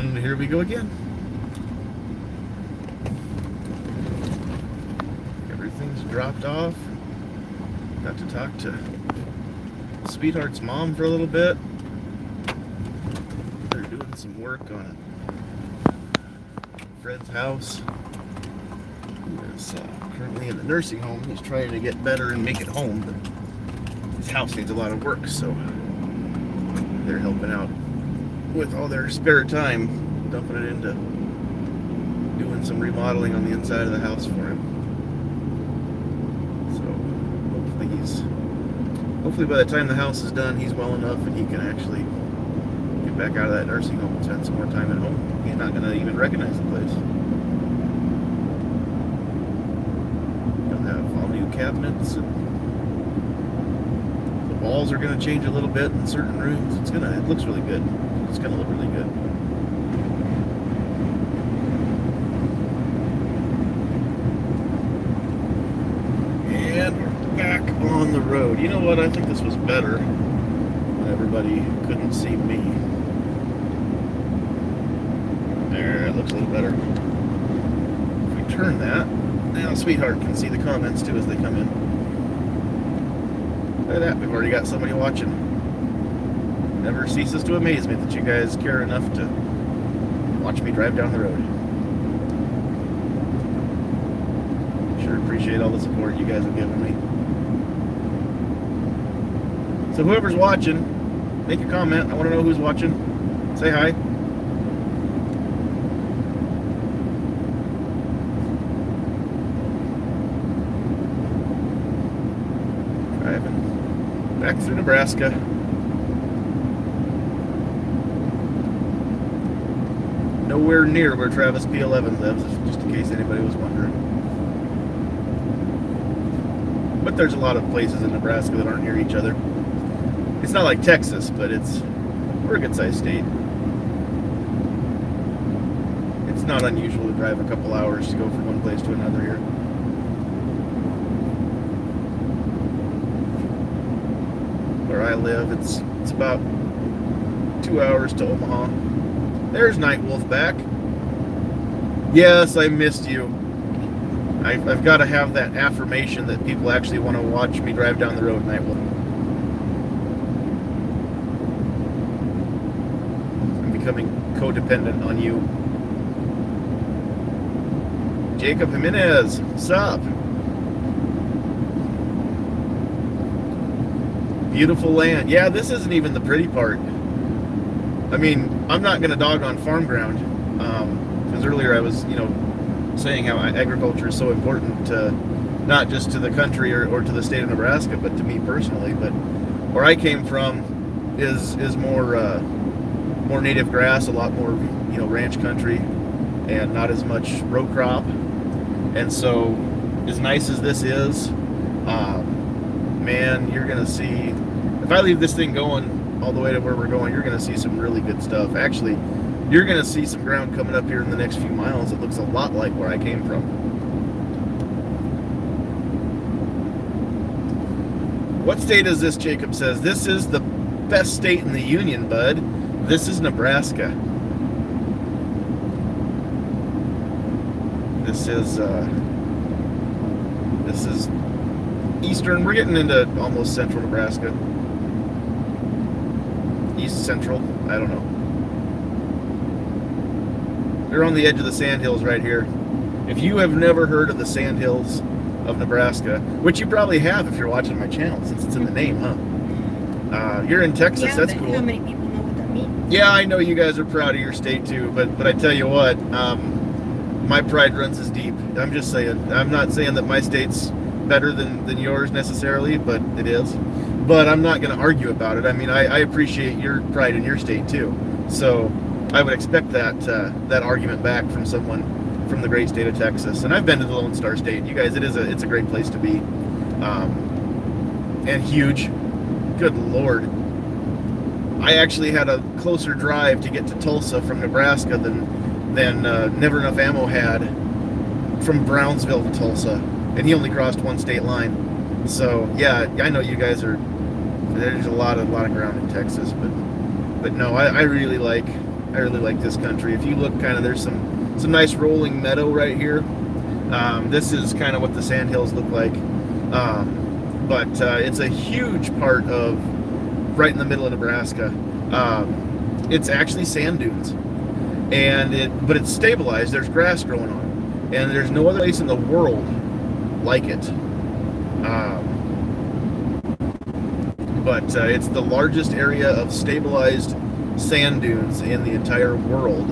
And here we go again. Everything's dropped off. Got to talk to Sweetheart's mom for a little bit. They're doing some work on Fred's house. He is currently in the nursing home. He's trying to get better and make it home, but his house needs a lot of work, so they're helping out with all their spare time, dumping it into doing some remodeling on the inside of the house for him. So hopefully by the time the house is done, he's well enough and he can actually get back out of that nursing home and spend some more time at home. He's not going to even recognize the place. He'll have all new cabinets, and the walls are going to change a little bit in certain rooms. It looks really good. It's going to look really good. And we're back on the road. You know what? I think this was better when everybody couldn't see me. There, it looks a little better. If we turn that, now Sweetheart can see the comments too as they come in. Look at that, we've already got somebody watching. Never ceases to amaze me that you guys care enough to watch me drive down the road. Sure appreciate all the support you guys have given me. So whoever's watching, make a comment. I want to know who's watching. Say hi. Driving back through Nebraska. Nowhere near where Travis P11 lives, just in case anybody was wondering. But there's a lot of places in Nebraska that aren't near each other. It's not like Texas, but we're a good-sized state. It's not unusual to drive a couple hours to go from one place to another here. Where I live, it's about 2 hours to Omaha. There's Nightwolf back. Yes, I missed you. I've got to have that affirmation that people actually want to watch me drive down the road, Nightwolf. I'm becoming codependent on you. Jacob Jimenez, what's up? Beautiful land. Yeah, this isn't even the pretty part. I mean, I'm not going to dog on farm ground, because earlier I was, saying how agriculture is so important to not just to the country or to the state of Nebraska, but to me personally. But where I came from is more native grass, a lot more ranch country, and not as much row crop. And so, as nice as this is, man, you're going to see, if I leave this thing going all the way to where we're going, you're going to see some really good stuff. Actually, you're going to see some ground coming up here in the next few miles that looks a lot like where I came from. What state is this, Jacob says? This is the best state in the union, bud. This is Nebraska. This is eastern. We're getting into almost central Nebraska. East Central, I don't know. They're on the edge of the Sandhills right here. If you have never heard of the Sandhills of Nebraska, which you probably have if you're watching my channel, since it's in the name, huh? You're in Texas, yeah, that's but cool. How many people know what that means? Yeah, I know you guys are proud of your state too, but I tell you what, my pride runs as deep. I'm just saying, I'm not saying that my state's better than yours necessarily, but it is. But I'm not going to argue about it. I mean, I appreciate your pride in your state too. So I would expect that argument back from someone from the great state of Texas. And I've been to the Lone Star State. You guys, it's a great place to be, and huge. Good Lord. I actually had a closer drive to get to Tulsa from Nebraska than Never Enough Ammo had from Brownsville to Tulsa, and he only crossed one state line. So yeah, I know you guys are. There's a lot of ground in Texas, but no, I really like I really like this country. If you look kind of, there's some nice rolling meadow right here. This is kind of what the Sandhills look like. But it's a huge part of right in the middle of Nebraska. It's actually sand dunes, but it's stabilized. There's grass growing on it, and there's no other place in the world like it. But it's the largest area of stabilized sand dunes in the entire world.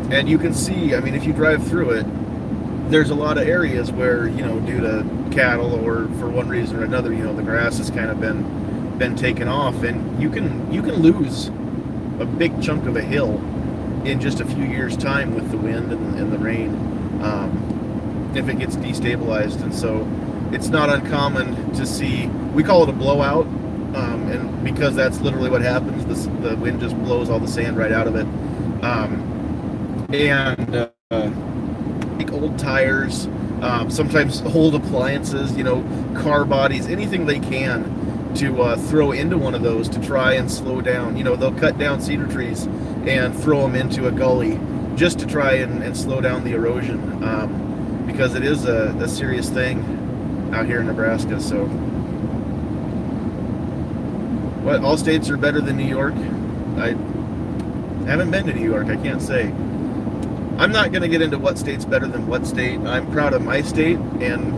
And you can see, I mean, if you drive through it, there's a lot of areas where, due to cattle or for one reason or another, the grass has kind of been taken off, and you can lose a big chunk of a hill in just a few years' time with the wind and the rain, if it gets destabilized. And so it's not uncommon to see, we call it a blowout, and because that's literally what happens, the wind just blows all the sand right out of it. Take old tires, sometimes old appliances, car bodies, anything they can to throw into one of those to try and slow down. They'll cut down cedar trees and throw them into a gully just to try and slow down the erosion, because it is a serious thing out here in Nebraska. So, what, all states are better than New York? I haven't been to New York, I can't say. I'm not going to get into what state's better than what state. I'm proud of my state, and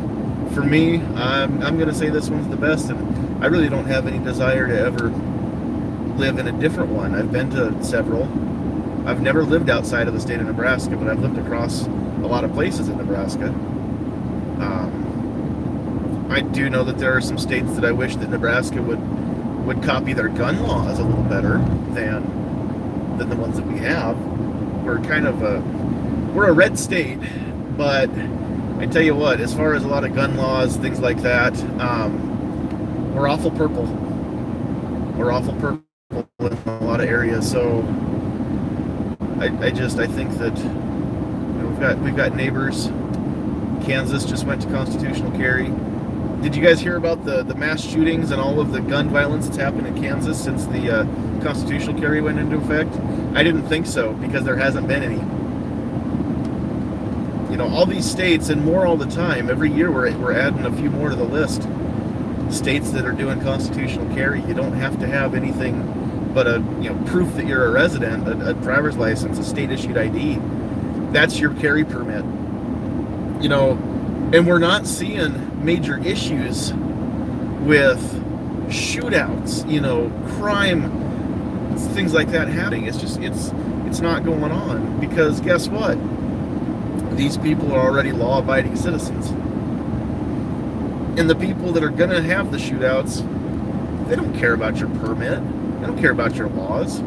for me, I'm going to say this one's the best, and I really don't have any desire to ever live in a different one. I've been to several. I've never lived outside of the state of Nebraska, but I've lived across a lot of places in Nebraska. I do know that there are some states that I wish that Nebraska would copy their gun laws a little better than the ones that we have. We're a red state, but I tell you what, as far as a lot of gun laws, things like that, we're awful purple. We're awful purple in a lot of areas. So I think that we've got neighbors. Kansas just went to constitutional carry. Did you guys hear about the mass shootings and all of the gun violence that's happened in Kansas since the constitutional carry went into effect? I didn't think so, because there hasn't been any. All these states, and more all the time, every year we're adding a few more to the list. States that are doing constitutional carry, you don't have to have anything but a proof that you're a resident, a driver's license, a state-issued ID. That's your carry permit. And we're not seeing major issues with shootouts, crime, things like that happening. It's not going on, because guess what? These people are already law-abiding citizens. And the people that are going to have the shootouts, they don't care about your permit. They don't care about your laws.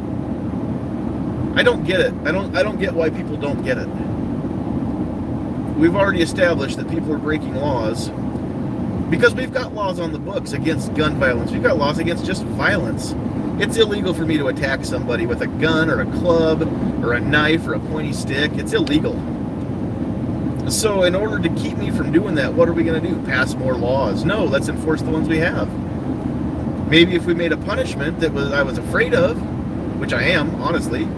I don't get it. I don't get why people don't get it. We've already established that people are breaking laws because we've got laws on the books against gun violence. We've got laws against just violence. It's illegal for me to attack somebody with a gun or a club or a knife or a pointy stick. It's illegal. So in order to keep me from doing that, what are we going to do? Pass more laws? No, let's enforce the ones we have. Maybe if we made a punishment that I was afraid of, which I am, honestly,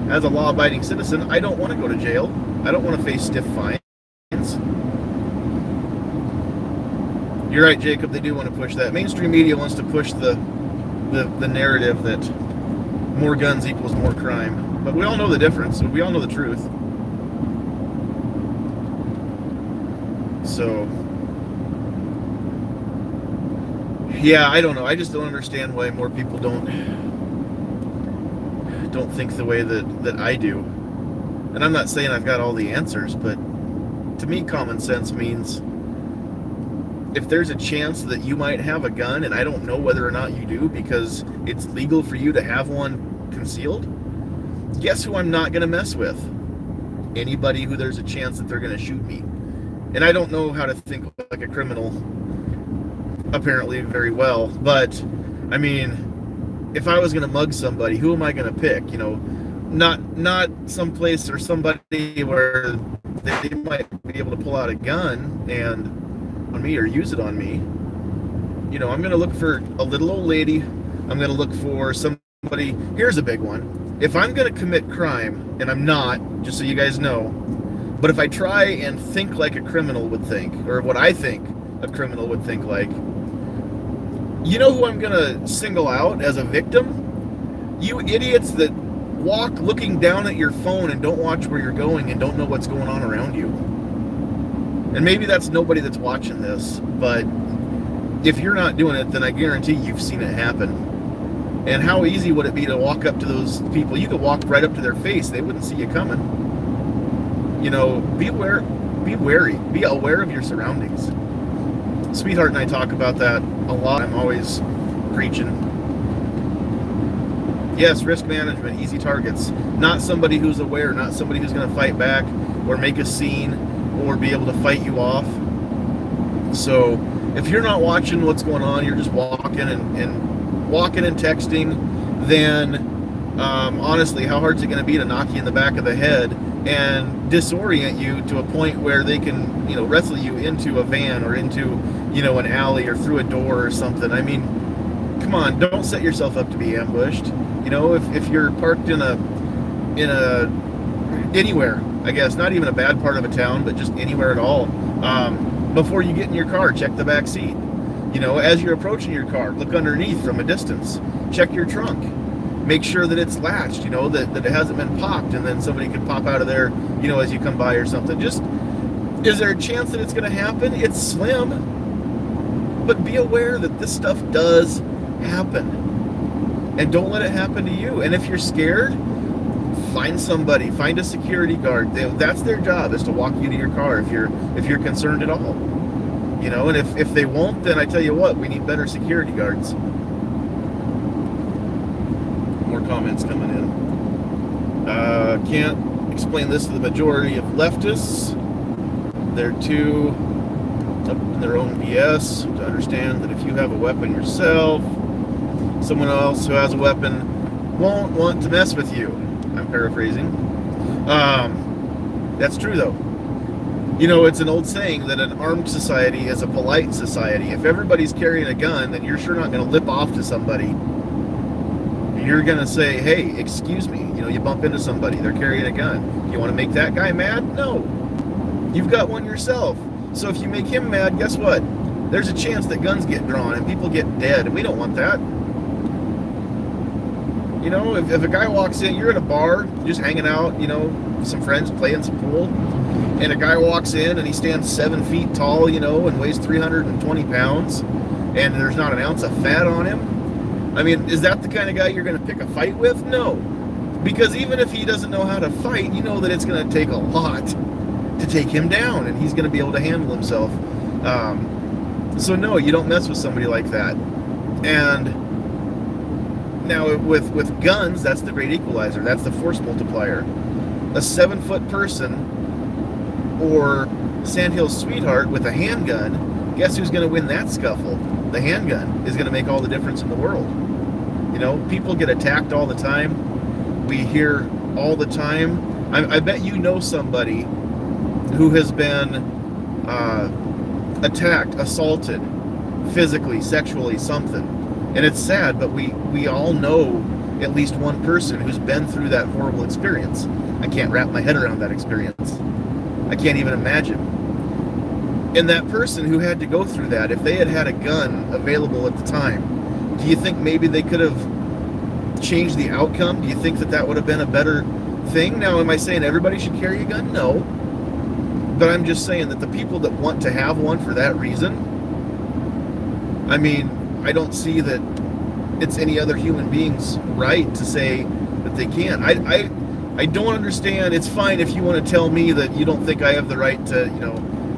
as a law-abiding citizen, I don't want to go to jail. I don't want to face stiff fines. You're right, Jacob, they do want to push that. Mainstream media wants to push the narrative that more guns equals more crime. But we all know the difference. We all know the truth. So, yeah, I don't know. I just don't understand why more people don't think the way that I do. And I'm not saying I've got all the answers, but to me, common sense means if there's a chance that you might have a gun and I don't know whether or not you do because it's legal for you to have one concealed, guess who I'm not going to mess with? Anybody who there's a chance that they're going to shoot me. And I don't know how to think like a criminal, apparently very well, but I mean, if I was going to mug somebody, who am I going to pick? Not someplace or somebody where they might be able to pull out a gun and on me or use it on me. I'm going to look for a little old lady. I'm going to look for somebody. Here's a big one. if I'm going to commit crime, and I'm not, just so you guys know, but if I try and think like a criminal would think, or what I think a criminal would think like, you know who I'm going to single out as a victim? You idiots that walk looking down at your phone and don't watch where you're going and don't know what's going on around you. And maybe that's nobody that's watching this, but if you're not doing it, then I guarantee you've seen it happen. And how easy would it be to walk up to those people? You could walk right up to their face. They wouldn't see you coming. You know, be wary, be aware of your surroundings. Sweetheart and I talk about that a lot. I'm always preaching. Yes, risk management, easy targets. Not somebody who's aware, not somebody who's going to fight back or make a scene or be able to fight you off. So if you're not watching what's going on, you're just walking and texting, then honestly, how hard is it going to be to knock you in the back of the head and disorient you to a point where they can, wrestle you into a van or into, an alley or through a door or something? I mean, come on, don't set yourself up to be ambushed. If you're parked in a anywhere, I guess, not even a bad part of a town, but just anywhere at all, before you get in your car, check the back seat. As you're approaching your car, look underneath from a distance. Check your trunk. Make sure that it's latched, that it hasn't been popped, and then somebody could pop out of there, as you come by or something. Just, is there a chance that it's going to happen? It's slim. But be aware that this stuff does happen. And don't let it happen to you. And if you're scared, find somebody, find a security guard. That's their job, is to walk you to your car if you're concerned at all. And if they won't, then I tell you what, we need better security guards. More comments coming in. Can't explain this to the majority of leftists. They're too up in their own BS to understand that if you have a weapon yourself, someone else who has a weapon won't want to mess with you. I'm paraphrasing. That's true, though. It's an old saying that an armed society is a polite society. If everybody's carrying a gun, then you're sure not going to lip off to somebody. You're going to say, hey, excuse me. You bump into somebody, they're carrying a gun. You want to make that guy mad? No. You've got one yourself. So if you make him mad, guess what? There's a chance that guns get drawn and people get dead, and we don't want that. If a guy walks in, you're at a bar, just hanging out, with some friends playing some pool, and a guy walks in and he stands 7 feet tall, and weighs 320 pounds, and there's not an ounce of fat on him. I mean, is that the kind of guy you're going to pick a fight with? No. Because even if he doesn't know how to fight, you know that it's going to take a lot to take him down, and he's going to be able to handle himself. So no, you don't mess with somebody like that. And now with guns, that's the great equalizer. That's the force multiplier. A 7-foot person or Sandhills sweetheart with a handgun, guess who's going to win that scuffle? The handgun is going to make all the difference in the world. People get attacked all the time. We hear all the time. I bet somebody who has been attacked, assaulted, physically, sexually, something. And it's sad, but we all know at least one person who's been through that horrible experience. I can't wrap my head around that experience. I can't even imagine. And that person who had to go through that, if they had had a gun available at the time, do you think maybe they could have changed the outcome? Do you think that would have been a better thing? Now, am I saying everybody should carry a gun? No. But I'm just saying that the people that want to have one for that reason, I mean, I don't see that it's any other human being's right to say that they can't. I don't understand. It's fine if you want to tell me that you don't think I have the right to,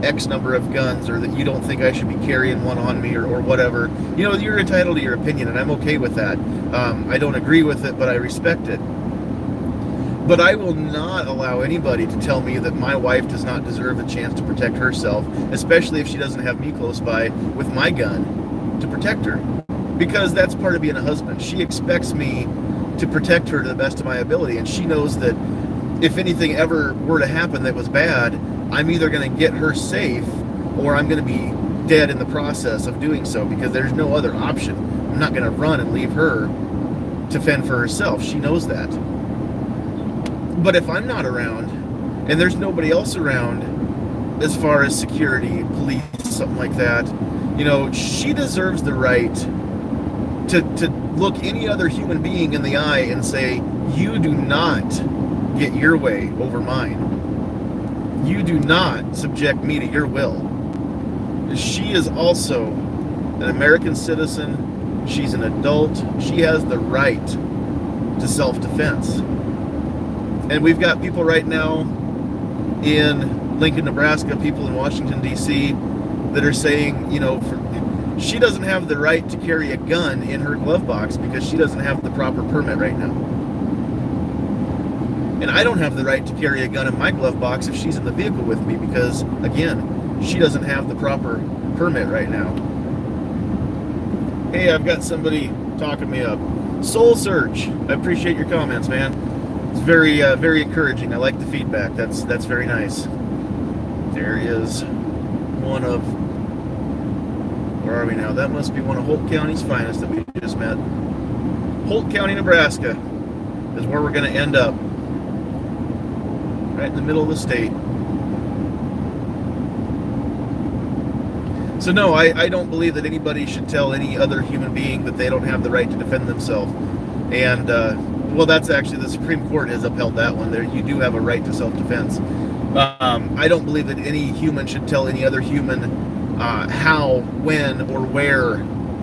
X number of guns, or that you don't think I should be carrying one on me, or whatever. You're entitled to your opinion, and I'm okay with that. I don't agree with it, but I respect it. But I will not allow anybody to tell me that my wife does not deserve a chance to protect herself, especially if she doesn't have me close by with my gun to protect her. Because that's part of being a husband. She expects me to protect her to the best of my ability, and she knows that if anything ever were to happen that was bad, I'm either going to get her safe, or I'm going to be dead in the process of doing so, because there's no other option. I'm not going to run and leave her to fend for herself. She knows that. But if I'm not around and there's nobody else around, as far as security, police, something like that, she deserves the right to look any other human being in the eye and say, you do not get your way over mine. You do not subject me to your will. She is also an American citizen. She's an adult. She has the right to self-defense. And we've got people right now in Lincoln, Nebraska, people in Washington, D.C. that are saying, she doesn't have the right to carry a gun in her glove box because she doesn't have the proper permit right now. And I don't have the right to carry a gun in my glove box if she's in the vehicle with me because, again, she doesn't have the proper permit right now. Hey, I've got somebody talking me up. Soul Search, I appreciate your comments, man. It's very, very encouraging. I like the feedback. That's very nice. There is one of, where are we now? That must be one of Holt County's finest that we just met. Holt County, Nebraska is where we're going to end up. Right in the middle of the state. So no, I don't believe that anybody should tell any other human being that they don't have the right to defend themselves. And, well, that's actually, the Supreme Court has upheld that one. There, you do have a right to self-defense. I don't believe that any human should tell any other human how, when, or where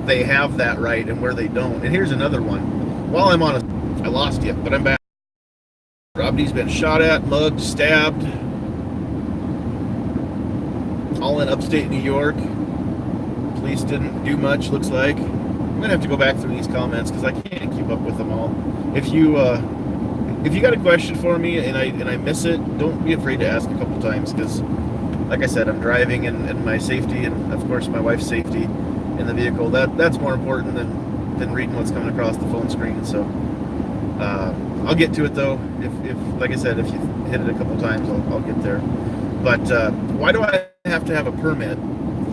they have that right and where they don't. And here's another one. While I'm on I lost you, but I'm back. Rob D's been shot at, mugged, stabbed, all in upstate New York. Police didn't do much, looks like. I'm gonna have to go back through these comments because I can't keep up with them all. If you got a question for me and I miss it, don't be afraid to ask a couple times because, like I said, I'm driving and my safety and of course my wife's safety in the vehicle. That's more important than reading what's coming across the phone screen. So I'll get to it though. If like I said, if you hit it a couple times, I'll get there. But why do I have to have a permit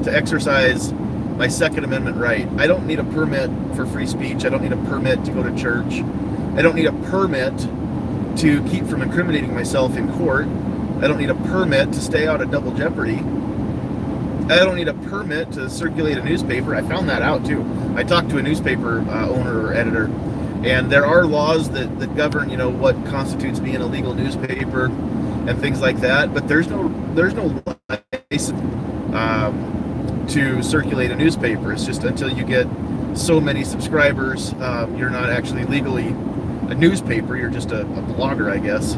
to exercise my Second Amendment right? I don't need a permit for free speech. I don't need a permit to go to church. I don't need a permit to keep from incriminating myself in court. I don't need a permit to stay out of double jeopardy. I don't need a permit to circulate a newspaper. I found that out too. I talked to a newspaper owner or editor, and there are laws that govern, what constitutes being a legal newspaper and things like that. But there's no license to circulate a newspaper. It's just until you get so many subscribers, you're not actually legally a newspaper. You're just a blogger, I guess.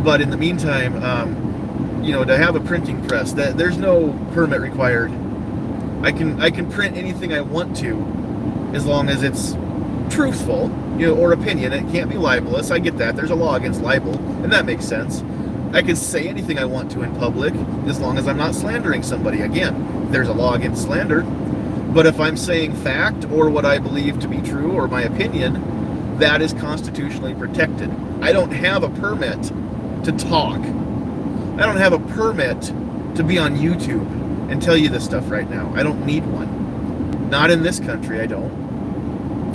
But in the meantime, to have a printing press, there's no permit required. I can print anything I want to, as long as it's truthful, or opinion. It can't be libelous. I get that. There's a law against libel, and that makes sense. I can say anything I want to in public, as long as I'm not slandering somebody. Again, there's a law against slander. But if I'm saying fact or what I believe to be true or my opinion, that is constitutionally protected. I don't have a permit to talk. I don't have a permit to be on YouTube and tell you this stuff right now. I don't need one. Not in this country, I don't.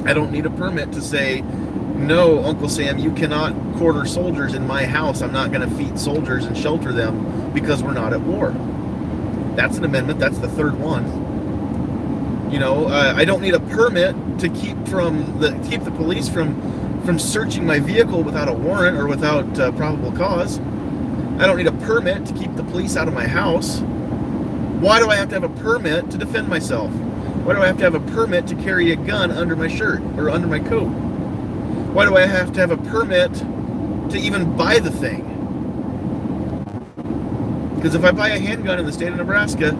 I don't need a permit to say, no, Uncle Sam, you cannot quarter soldiers in my house. I'm not going to feed soldiers and shelter them because we're not at war. That's an amendment. That's the third one. I don't need a permit to keep the police from searching my vehicle without a warrant or without probable cause. I don't need a permit to keep the police out of my house. Why do I have to have a permit to defend myself? Why do I have to have a permit to carry a gun under my shirt or under my coat? Why do I have to have a permit to even buy the thing? Because if I buy a handgun in the state of Nebraska,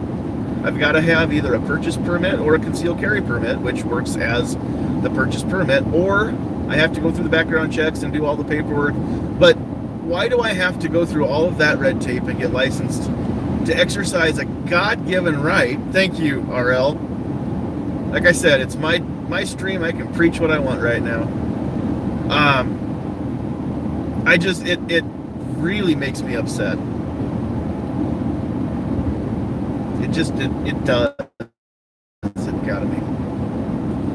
I've got to have either a purchase permit or a concealed carry permit, which works as the purchase permit, or I have to go through the background checks and do all the paperwork. But why do I have to go through all of that red tape and get licensed to exercise a God-given right? Thank you, RL. Like I said, it's my stream. I can preach what I want right now. It really makes me upset. It does. It got me.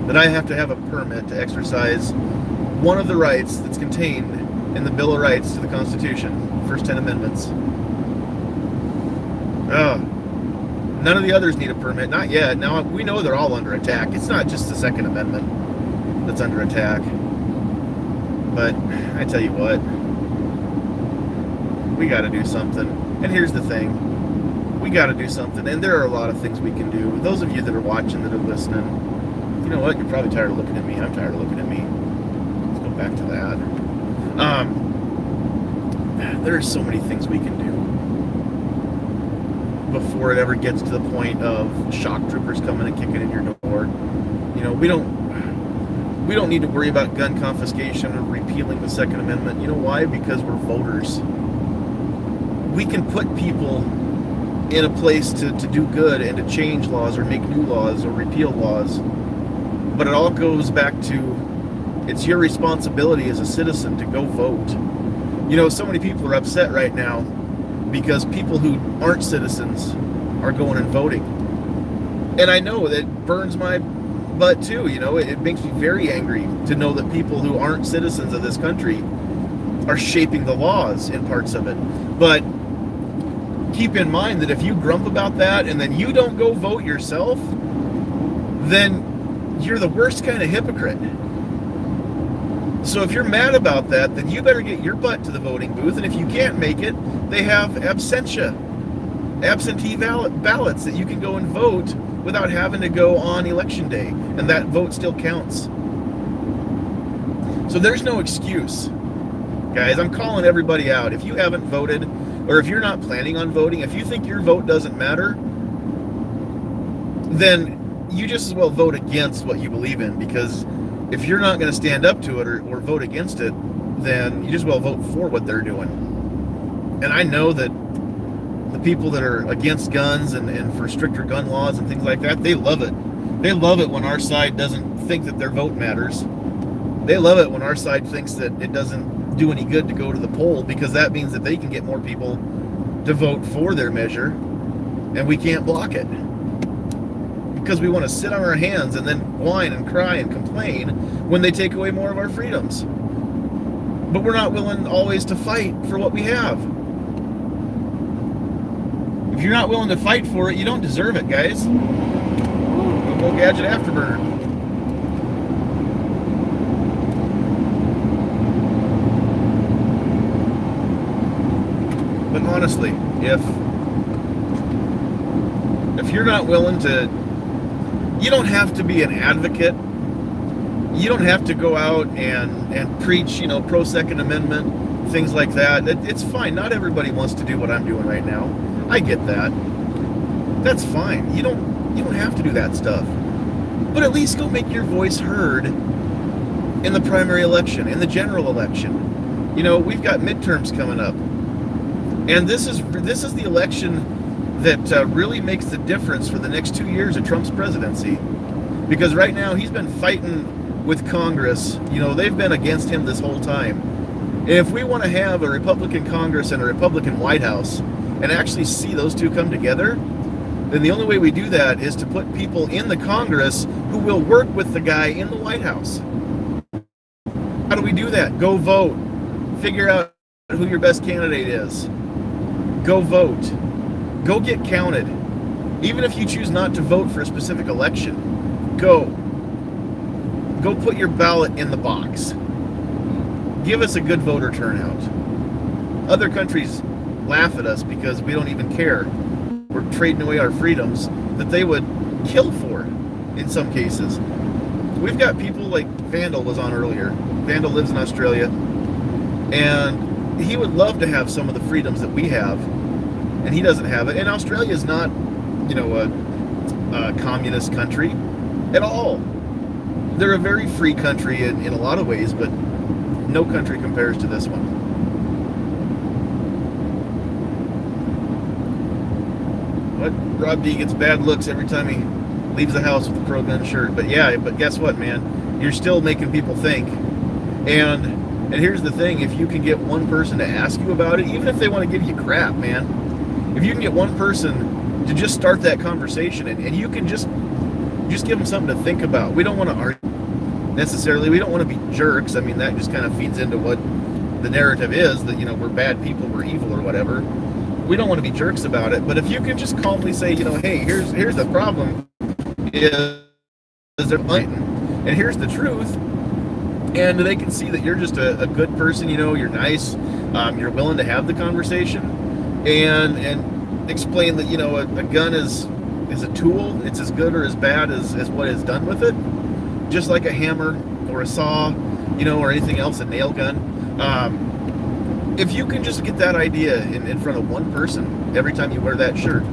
That I have to have a permit to exercise one of the rights that's contained in the Bill of Rights to the Constitution, first 10 amendments. None of the others need a permit, not yet. Now, we know they're all under attack. It's not just the Second Amendment that's under attack. But I tell you what, we got to do something. And here's the thing, we got to do something. And there are a lot of things we can do. Those of you that are watching, that are listening, you know what? You're probably tired of looking at me. I'm tired of looking at me. Let's go back to that. There are so many things we can do before it ever gets to the point of shock troopers coming and kicking in your door. You know, we don't need to worry about gun confiscation or repealing the Second Amendment. You know why? Because we're voters. We can put people in a place to do good and to change laws or make new laws or repeal laws. But it all goes back to, it's your responsibility as a citizen to go vote. You know, so many people are upset right now because people who aren't citizens are going and voting. And I know that burns my butt too. You know, it makes me very angry to know that people who aren't citizens of this country are shaping the laws in parts of it. But keep in mind that if you grump about that and then you don't go vote yourself, then you're the worst kind of hypocrite. So if you're mad about that, then you better get your butt to the voting booth. And if you can't make it, they have absentia, absentee ballots that you can go and vote without having to go on election day. And that vote still counts. So there's no excuse. Guys, I'm calling everybody out. If you haven't voted, or if you're not planning on voting, if you think your vote doesn't matter, then you just as well vote against what you believe in, because if you're not going to stand up to it or vote against it, then you just as well vote for what they're doing. And I know that the people that are against guns and for stricter gun laws and things like that, they love it. They love it when our side doesn't think that their vote matters. They love it when our side thinks that it doesn't do any good to go to the poll, because that means that they can get more people to vote for their measure, and we can't block it. Because we want to sit on our hands and then whine and cry and complain when they take away more of our freedoms. But we're not willing always to fight for what we have. If you're not willing to fight for it, you don't deserve it, guys. Go Gadget Afterburner. But honestly, if you're not willing to, you don't have to be an advocate. You don't have to go out and preach, you know, pro Second Amendment, things like that. It's fine. Not everybody wants to do what I'm doing right now. I get that. That's fine. You don't have to do that stuff. But at least go make your voice heard in the primary election, in the general election. You know, we've got midterms coming up. And this is the election that really makes the difference for the next 2 years of Trump's presidency. Because right now he's been fighting with Congress. You know, they've been against him this whole time. And if we want to have a Republican Congress and a Republican White House and actually see those two come together, then the only way we do that is to put people in the Congress who will work with the guy in the White House. How do we do that? Go vote. Figure out who your best candidate is. Go vote. Go get counted. Even if you choose not to vote for a specific election, go put your ballot in the box. Give us a good voter turnout. Other countries laugh at us because we don't even care. We're trading away our freedoms that they would kill for in some cases. We've got people like Vandal was on earlier. Vandal lives in Australia, and he would love to have some of the freedoms that we have, and he doesn't have it. And Australia is not, you know, a communist country at all. They're a very free country in a lot of ways, but no country compares to this one. But Rob D gets bad looks every time he leaves the house with a pro-gun shirt. But yeah, but guess what, man? You're still making people think. And here's the thing, if you can get one person to ask you about it, even if they want to give you crap, man, if you can get one person to just start that conversation and you can just give them something to think about. We don't want to argue necessarily. We don't want to be jerks. I mean, that just kind of feeds into what the narrative is that, we're bad people, we're evil or whatever, we don't want to be jerks about it. But if you can just calmly say, hey, here's the problem, is they're fighting, and here's the truth, and they can see that you're just a good person, you're nice, you're willing to have the conversation, and explain that, a gun is a tool. It's as good or as bad as what is done with it, just like a hammer or a saw, or anything else, a nail gun. If you can just get that idea in front of one person every time you wear that shirt,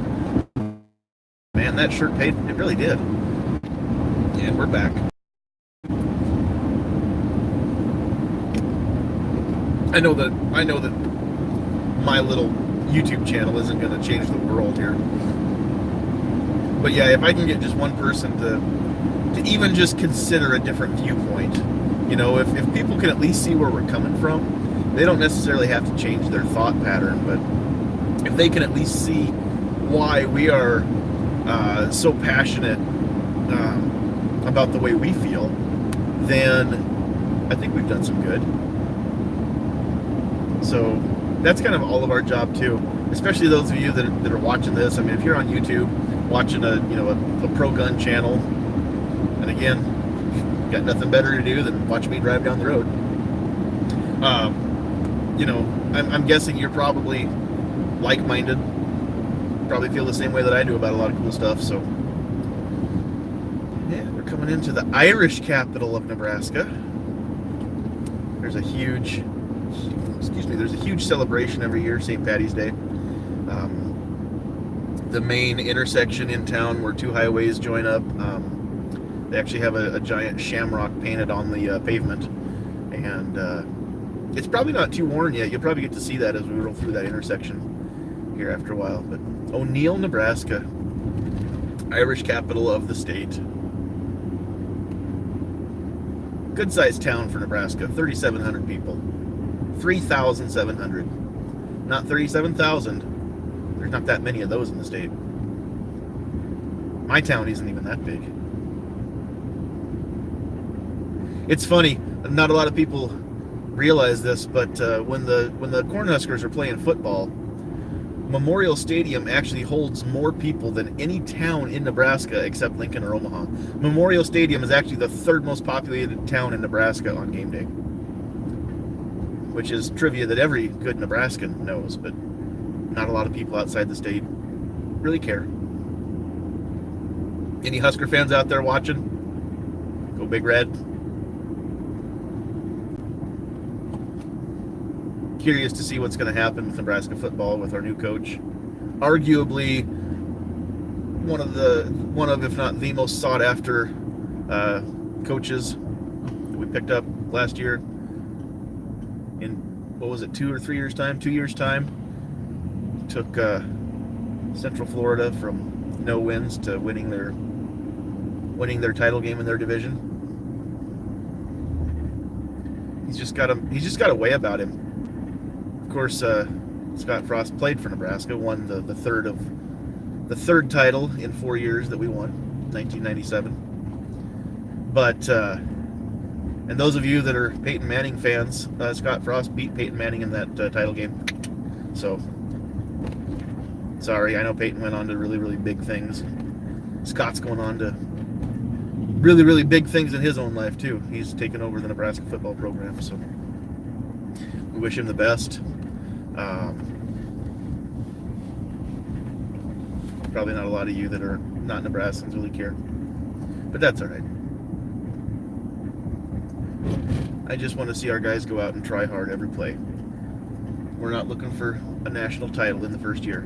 man, that shirt paid. It really did. And we're back. I know that my little YouTube channel isn't going to change the world here. But yeah, if I can get just one person to even just consider a different viewpoint, if people can at least see where we're coming from, they don't necessarily have to change their thought pattern, but if they can at least see why we are so passionate about the way we feel, then I think we've done some good. So that's kind of all of our job too, especially those of you that are watching this. I mean, if you're on YouTube watching a pro-gun channel, and again, got nothing better to do than watch me drive down the road. I'm guessing you're probably like-minded, probably feel the same way that I do about a lot of cool stuff. So yeah, we're coming into the Irish capital of Nebraska. There's a huge celebration every year, St. Patty's Day. The main intersection in town where two highways join up, they actually have a giant shamrock painted on the pavement, and it's probably not too worn yet. You'll probably get to see that as we roll through that intersection here after a while. But O'Neill, Nebraska, Irish capital of the state. Good-sized town for Nebraska, 3,700 people. 3,700, not 37,000. There's not that many of those in the state. My town isn't even that big. It's funny, not a lot of people realize this, but when the Cornhuskers are playing football, Memorial Stadium actually holds more people than any town in Nebraska except Lincoln or Omaha. Memorial Stadium is actually the third most populated town in Nebraska on game day, which is trivia that every good Nebraskan knows, but not a lot of people outside the state really care. Any Husker fans out there watching? Go Big Red. Curious to see what's going to happen with Nebraska football with our new coach. Arguably one of if not the most sought after coaches that we picked up last year. In, what was it, 2 or 3 years time? 2 years time. Took Central Florida from no wins to winning their title game in their division. He's just got a way about him. Of course, Scott Frost played for Nebraska, won the third title in 4 years that we won, 1997. But and those of you that are Peyton Manning fans, Scott Frost beat Peyton Manning in that title game. So, sorry, I know Peyton went on to really, really big things. Scott's going on to really, really big things in his own life, too. He's taken over the Nebraska football program, so we wish him the best. Probably not a lot of you that are not Nebraskans really care, but that's all right. I just want to see our guys go out and try hard every play. We're not looking for a national title in the first year.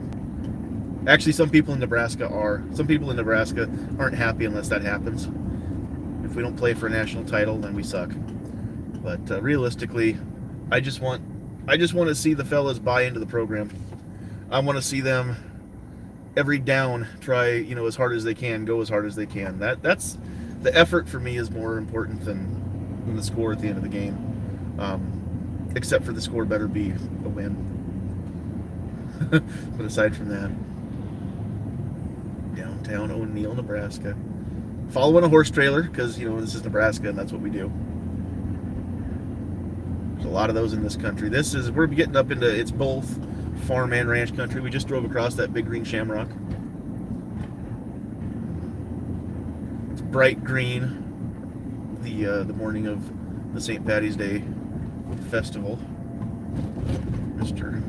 Actually, some people in Nebraska are. Some people in Nebraska aren't happy unless that happens. If we don't play for a national title, then we suck. But realistically, I just want to see the fellas buy into the program. I want to see them every down try, as hard as they can, go as hard as they can. That's the effort for me is more important than the score at the end of the game. Except for the score better be a win. But aside from that, downtown O'Neill, Nebraska. Following a horse trailer because this is Nebraska and that's what we do. There's a lot of those in this country. We're getting up into, it's both farm and ranch country. We just drove across that big green shamrock. It's bright green. The morning of the St. Patty's Day festival. Mr.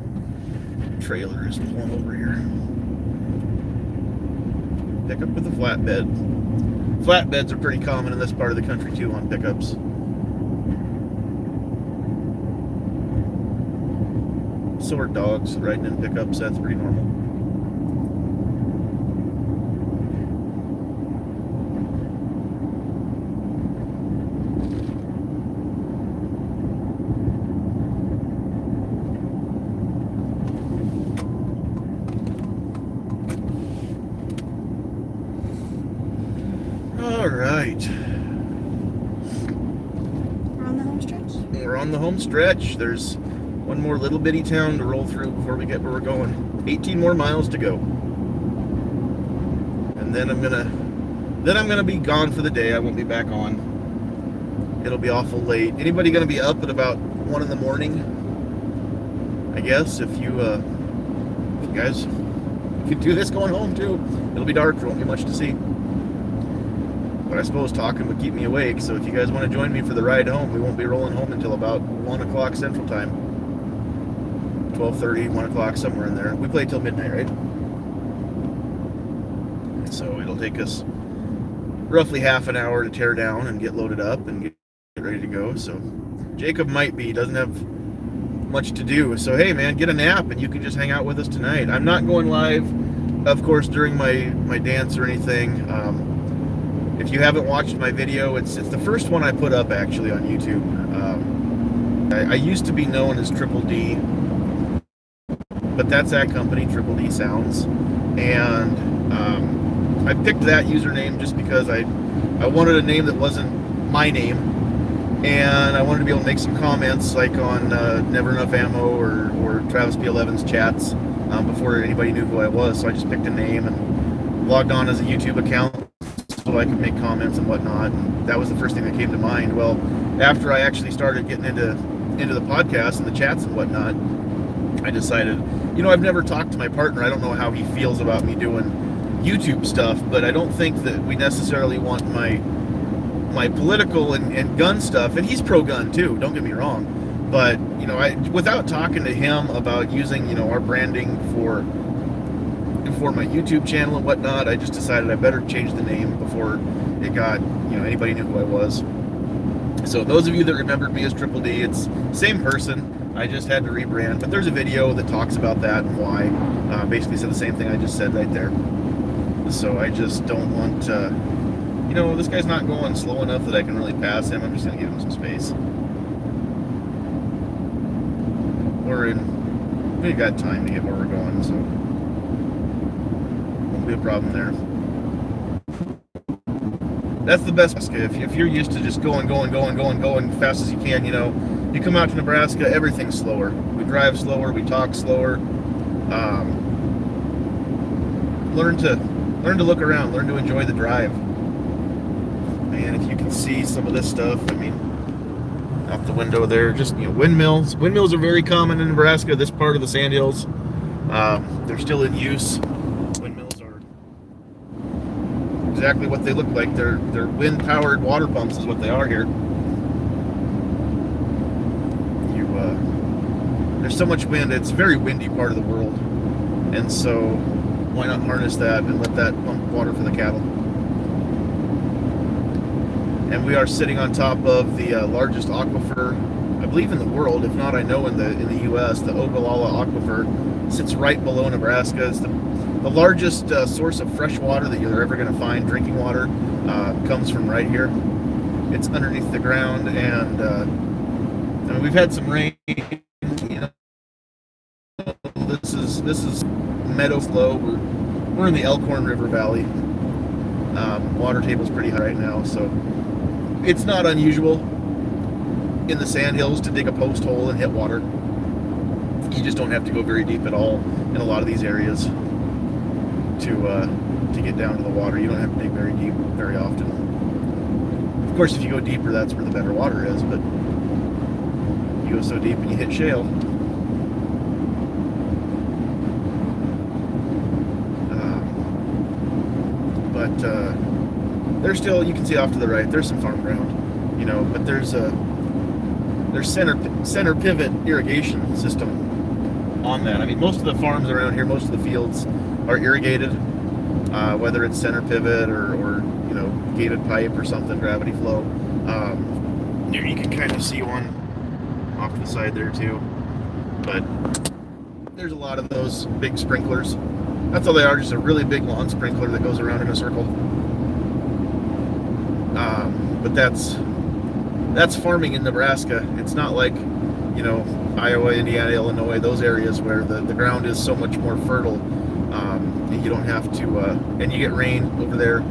Trailer is pulling over here. Pickup with a flatbed. Flatbeds are pretty common in this part of the country too on pickups. So are dogs riding in pickups. That's pretty normal. All right. We're on the home stretch? We're on the home stretch. There's one more little bitty town to roll through before we get where we're going. 18 more miles to go. And then I'm gonna be gone for the day. I won't be back on. It'll be awful late. Anybody gonna be up at about 1 in the morning? I guess if you guys could do this going home too. It'll be dark, there won't be much to see. But I suppose talking would keep me awake, so if you guys want to join me for the ride home, we won't be rolling home until about 1 o'clock Central Time. 12:30, 1 o'clock, somewhere in there. We play till midnight, right? So it'll take us roughly half an hour to tear down and get loaded up and get ready to go. So Jacob doesn't have much to do. So hey man, get a nap and you can just hang out with us tonight. I'm not going live, of course, during my dance or anything. If you haven't watched my video, it's the first one I put up actually on YouTube. I used to be known as Triple D, but that's that company, Triple D Sounds, and I picked that username just because I wanted a name that wasn't my name, and I wanted to be able to make some comments like on Never Enough Ammo or Travis P11's chats before anybody knew who I was. So I just picked a name and logged on as a YouTube account so I could make comments and whatnot, and that was the first thing that came to mind. Well, after I actually started getting into the podcast and the chats and whatnot, I decided, I've never talked to my partner. I don't know how he feels about me doing YouTube stuff, but I don't think that we necessarily want my political and gun stuff, and he's pro-gun too, don't get me wrong, but without talking to him about using our branding for my YouTube channel and whatnot, I just decided I better change the name before it got anybody knew who I was. So those of you that remembered me as Triple D, it's same person. I just had to rebrand, but there's a video that talks about that and why. Basically said the same thing I just said right there. So I just don't want this guy's not going slow enough that I can really pass him. I'm just gonna give him some space. We got time to get where we're going, so won't be a problem there. That's the best. If you're used to just going as fast as you can, you come out to Nebraska, everything's slower. We drive slower, we talk slower. Learn to look around, learn to enjoy the drive. Man, if you can see some of this stuff, out the window there, just windmills. Windmills are very common in Nebraska, this part of the Sandhills. They're still in use. Windmills are exactly what they look like. They're wind-powered water pumps is what they are here. There's so much wind. It's a very windy part of the world, and so why not harness that and let that pump water for the cattle? And we are sitting on top of the largest aquifer, I believe, in the world. If not, I know in the U.S. The Ogallala Aquifer sits right below Nebraska. It's the largest source of fresh water that you're ever going to find. Drinking water comes from right here. It's underneath the ground, and we've had some rain. This is meadow flow. We're in the Elkhorn River Valley. Water table's pretty high right now, so it's not unusual in the Sandhills to dig a post hole and hit water. You just don't have to go very deep at all in a lot of these areas to get down to the water. You don't have to dig very deep very often. Of course, if you go deeper, that's where the better water is, but You go so deep and you hit shale. But there's still, you can see off to the right, there's some farm ground, but there's center pivot irrigation system on that. I mean, most of the farms around here, most of the fields are irrigated, whether it's center pivot or gated pipe or something, gravity flow. Here you can kind of see one off to the side there too, but there's a lot of those big sprinklers. That's all they are, just a really big lawn sprinkler that goes around in a circle. But that's farming in Nebraska. It's not like, Iowa, Indiana, Illinois, those areas where the ground is so much more fertile. And you don't have to, and you get rain over there.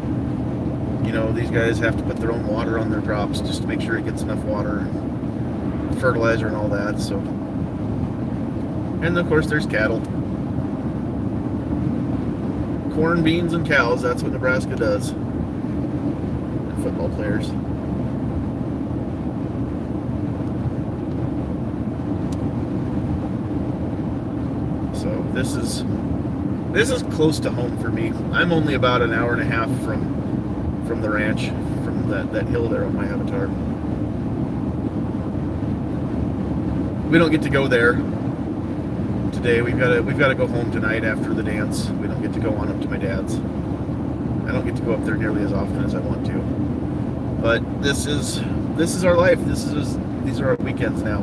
These guys have to put their own water on their crops just to make sure it gets enough water and fertilizer and all that. So, and of course there's cattle. Corn, beans, and cows, that's what Nebraska does. And football players. So this is close to home for me. I'm only about an hour and a half from the ranch, from that hill there on my avatar. We don't get to go there today. We've got to go home tonight after the dance. We don't get to go on up to my dad's. I don't get to go up there nearly as often as I want to. But this is our life. These are our weekends now.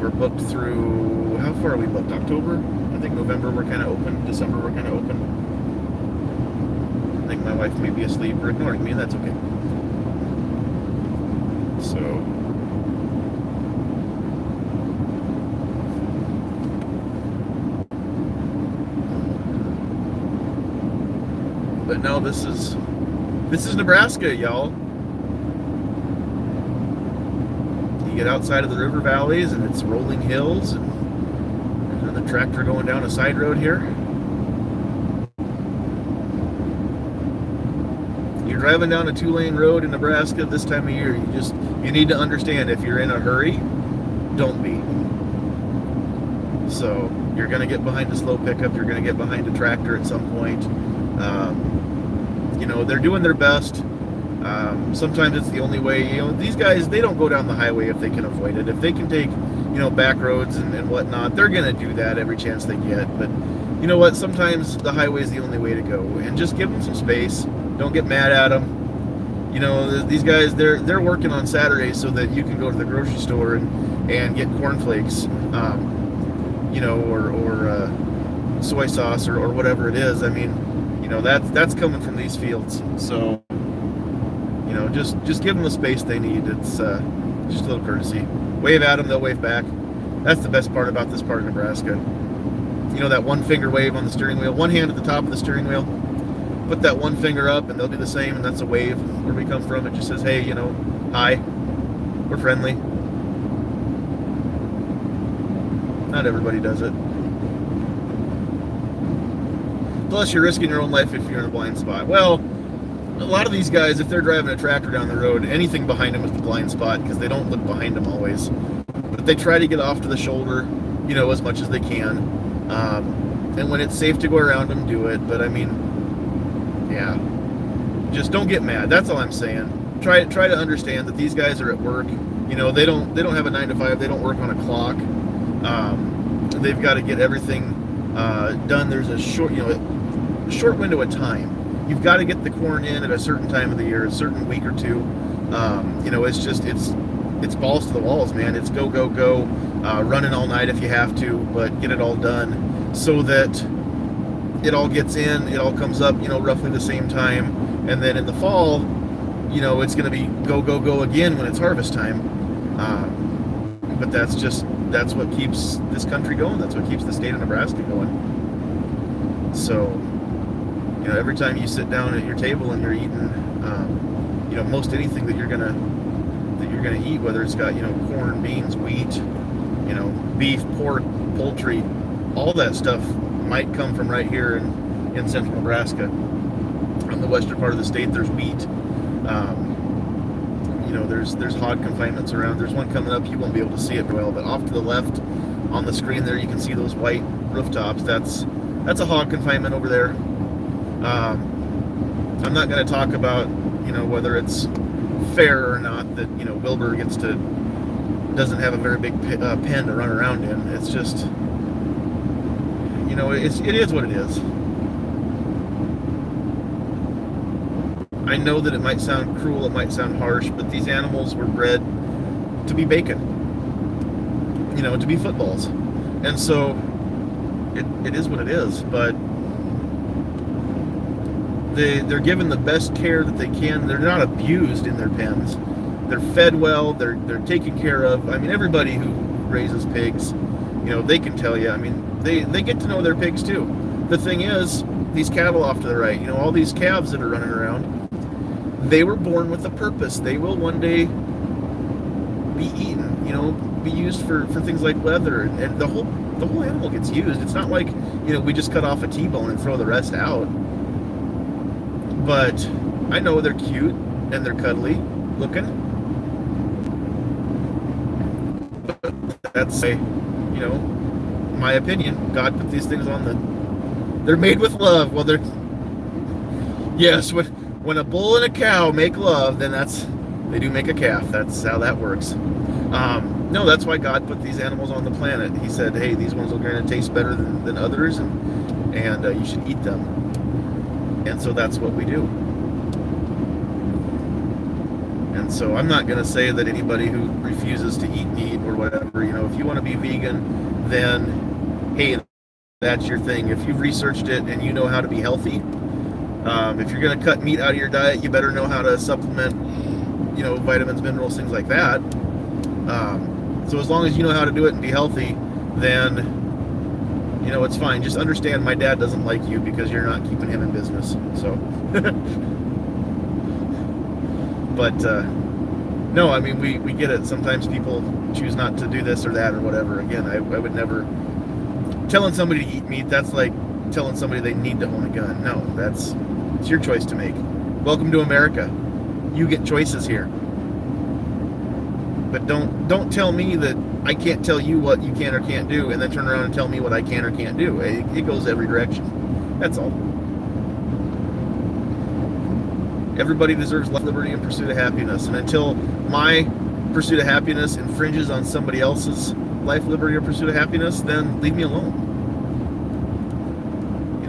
We're booked through, how far are we booked? October? I think November we're kind of open. December we're kind of open. I think my wife may be asleep or ignoring me, and that's okay. So, but no, this is Nebraska, y'all. You get outside of the river valleys and it's rolling hills, and there's another tractor going down a side road here. You're driving down a 2-lane road in Nebraska this time of year. You need to understand, if you're in a hurry, don't be. So you're going to get behind a slow pickup. You're going to get behind a tractor at some point. They're doing their best. Sometimes it's the only way. These guys, they don't go down the highway if they can avoid it. If they can take, back roads and whatnot, they're going to do that every chance they get. But you know what? Sometimes the highway is the only way to go. And just give them some space. Don't get mad at them. These guys, they're working on Saturdays so that you can go to the grocery store and get cornflakes, or soy sauce or whatever it is. I mean, that's coming from these fields. So, just give them the space they need. It's just a little courtesy. Wave at them, they'll wave back. That's the best part about this part of Nebraska. That one finger wave on the steering wheel, one hand at the top of the steering wheel. Put that one finger up and they'll do the same, and that's a wave where we come from. It just says, hey, hi, we're friendly. Not everybody does it. Plus, you're risking your own life if you're in a blind spot. Well, a lot of these guys, if they're driving a tractor down the road, anything behind them is the blind spot, because they don't look behind them always. But they try to get off to the shoulder, as much as they can. And when it's safe to go around them, do it. But I mean, yeah, just don't get mad. That's all I'm saying. Try to understand that these guys are at work. They don't have a 9 to 5. They don't work on a clock. They've got to get everything done. There's a short window of time. You've got to get the corn in at a certain time of the year, a certain week or two. It's balls to the walls, man. It's go, go, go. Running all night if you have to, but get it all done so that it all gets in, it all comes up, roughly the same time. And then in the fall, it's going to be go, go, go again when it's harvest time. But that's what keeps this country going. That's what keeps the state of Nebraska going. So, every time you sit down at your table and you're eating, most anything that you're gonna eat, whether it's got, corn, beans, wheat, beef, pork, poultry, all that stuff might come from right here in central Nebraska. On the western part of the state, there's wheat. there's hog confinements around. There's one coming up. You won't be able to see it well, but off to the left on the screen there, you can see those white rooftops. That's a hog confinement over there. I'm not going to talk about whether it's fair or not that Wilbur doesn't have a very big pen to run around in. It's just it is what it is. I know that it might sound cruel, it might sound harsh, but these animals were bred to be bacon, to be footballs. And so it is what it is, but they're given the best care that they can. They're not abused in their pens. They're fed well, they're taken care of. I mean, everybody who raises pigs, they can tell you, I mean, they get to know their pigs too. The thing is, these cattle off to the right, all these calves that are running around, they were born with a purpose. They will one day be eaten, be used for things like leather, and the whole animal gets used. It's not like, we just cut off a T-bone and throw the rest out. But I know they're cute and they're cuddly looking. But that's my opinion. God put these things on they're made with love. Well, yes, when a bull and a cow make love, then they do make a calf. That's how that works. No, that's why God put these animals on the planet. He said, hey, these ones are going to taste better than others, and you should eat them. And so that's what we do. And so I'm not going to say that anybody who refuses to eat meat or whatever, if you want to be vegan, then hey, that's your thing. If you've researched it and you know how to be healthy, if you're going to cut meat out of your diet, you better know how to supplement, vitamins, minerals, things like that. So as long as you know how to do it and be healthy, then, it's fine. Just understand my dad doesn't like you because you're not keeping him in business. So, but, no, I mean, we get it. Sometimes people choose not to do this or that or whatever. Again, I would never, telling somebody to eat meat, that's like telling somebody they need to own a gun. No, it's your choice to make. Welcome to America. You get choices here. But don't tell me that I can't tell you what you can or can't do, and then turn around and tell me what I can or can't do. It goes every direction. That's all. Everybody deserves life, liberty, and pursuit of happiness. And until my pursuit of happiness infringes on somebody else's life, liberty, or pursuit of happiness, then leave me alone.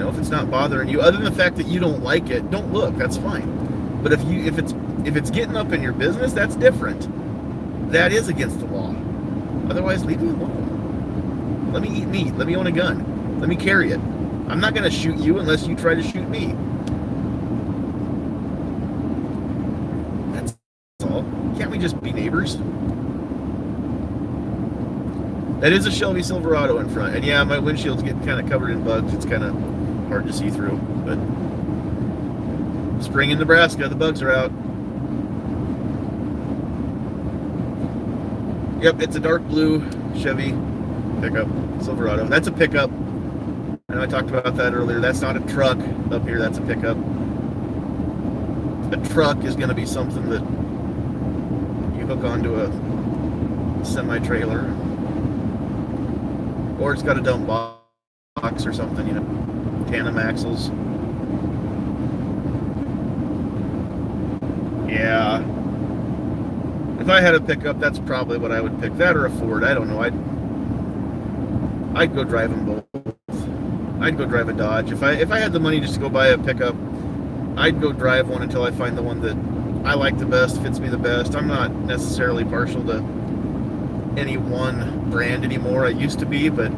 If it's not bothering you, other than the fact that you don't like it, don't look. That's fine. But if it's getting up in your business, that's different. That is against the law. Otherwise, leave me alone. Let me eat meat. Let me own a gun. Let me carry it. I'm not going to shoot you unless you try to shoot me. That's all. Can't we just be neighbors? That is a Shelby Silverado in front. And yeah, my windshield's getting kind of covered in bugs. It's kind of hard to see through. But spring in Nebraska, the bugs are out. Yep, it's a dark blue Chevy pickup, Silverado. That's a pickup. I know I talked about that earlier. That's not a truck up here. That's a pickup. A truck is going to be something that you hook onto a semi-trailer. Or it's got a dump box or something, tandem axles. Yeah. If I had a pickup, that's probably what I would pick. That or a Ford. I don't know. I'd go drive them both. I'd go drive a Dodge. If I had the money just to go buy a pickup, I'd go drive one until I find the one that I like the best, fits me the best. I'm not necessarily partial to any one brand anymore. I used to be, but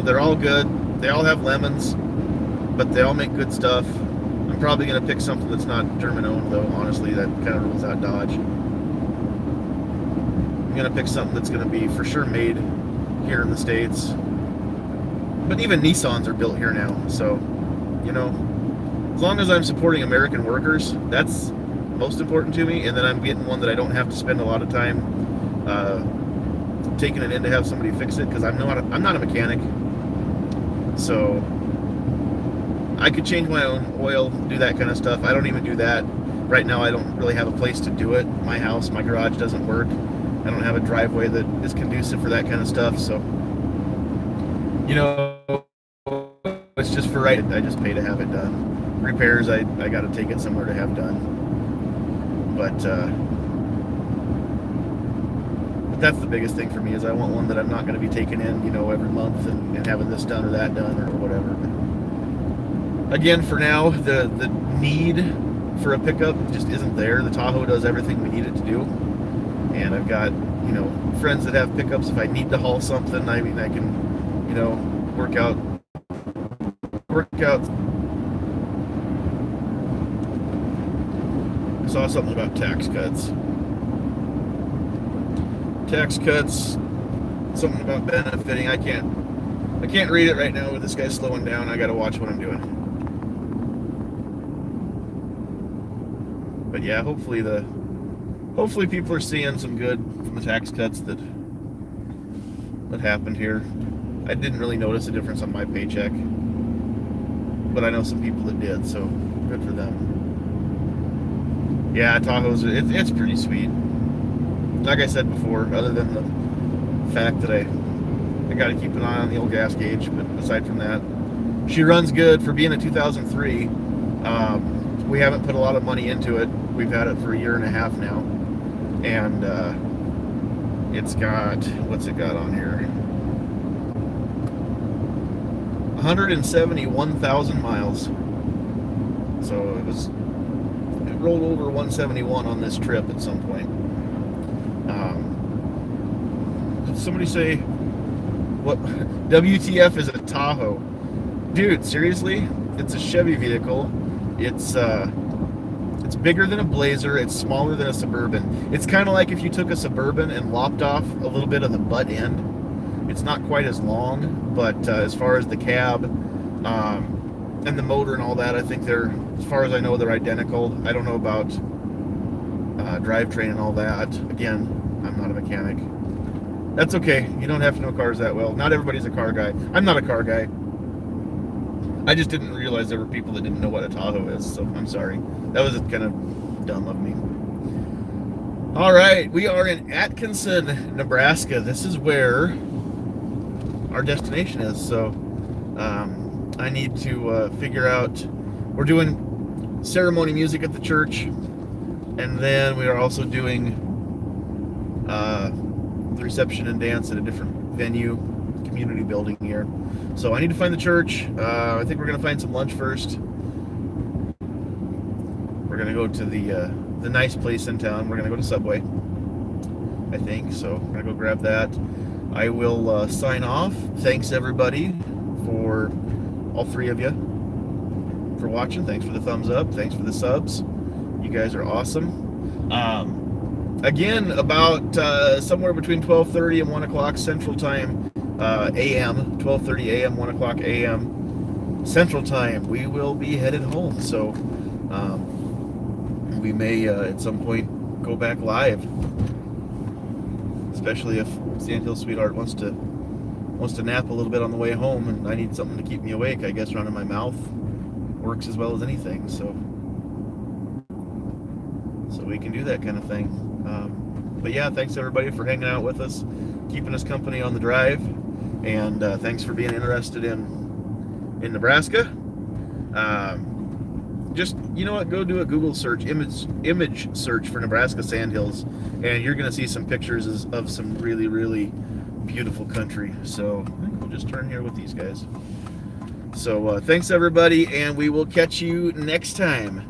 they're all good. They all have lemons, but they all make good stuff. I'm probably going to pick something that's not German owned, though. Honestly, that kind of rules out Dodge. I'm going to pick something that's going to be for sure made here in the States. But even Nissans are built here now, so as long as I'm supporting American workers, that's most important to me. And then I'm getting one that I don't have to spend a lot of time taking it in to have somebody fix it, because I'm not a mechanic. So I could change my own oil, do that kind of stuff. I don't even do that. right now I don't really have a place to do it. My house, my garage doesn't work. I don't have a driveway that is conducive for that kind of stuff. So, you know, it's just for right. I just pay to have it done. Repairs, I got to take it somewhere to have done. But that's the biggest thing for me is I want one that I'm not going to be taking in, every month and having this done or that done or whatever. But again, for now, the need for a pickup just isn't there. The Tahoe does everything we need it to do, and I've got friends that have pickups. If I need to haul something, I mean I can work out. I saw something about tax cuts. Something about benefiting. I can't read it right now with this guy slowing down. I got to watch what I'm doing. But yeah, hopefully people are seeing some good from the tax cuts that happened here. I didn't really notice a difference on my paycheck, but I know some people that did, so good for them. Yeah, Tahoe's it's pretty sweet. Like I said before, other than the fact that I got to keep an eye on the old gas gauge, but aside from that, she runs good for being a 2003. We haven't put a lot of money into it. We've had it for a year and a half now, and it's got, what's it got on here? 171,000 miles. So it rolled over 171 on this trip at some point. Did somebody say, what, WTF is a Tahoe? Dude, seriously? It's a Chevy vehicle. It's bigger than a Blazer. It's smaller than a Suburban. It's kind of like if you took a Suburban and lopped off a little bit of the butt end. It's not quite as long, but as far as the cab and the motor and all that, I think they're, as far as I know, they're identical. I don't know about drivetrain and all that. Again, I'm not a mechanic. That's okay. You don't have to know cars that well. Not everybody's a car guy. I'm not a car guy. I just didn't realize there were people that didn't know what a Tahoe is, so I'm sorry. That was kind of dumb of me. All right, we are in Atkinson, Nebraska. This is where our destination is, so I need to figure out, we're doing ceremony music at the church, and then we are also doing the reception and dance at a different venue, community building here. So I need to find the church. I think we're going to find some lunch first. We're going to go to the nice place in town. We're going to go to Subway, I think. So we're going to go grab that. I will sign off. Thanks everybody, for all three of you, for watching. Thanks for the thumbs up. Thanks for the subs. You guys are awesome. Again, about somewhere between 12:30 and 1 o'clock Central Time, a.m., 12:30 a.m., 1 o'clock a.m. Central Time, we will be headed home. So we may at some point go back live, especially if Sandhills Sweetheart wants to nap a little bit on the way home, and I need something to keep me awake. I guess running my mouth works as well as anything, so we can do that kind of thing. But yeah, thanks everybody for hanging out with us, keeping us company on the drive, and thanks for being interested in Nebraska. Just, you know what, go do a Google search, image search for Nebraska Sandhills, and you're going to see some pictures of some really, really beautiful country. So I think we'll just turn here with these guys. So thanks everybody, and we will catch you next time.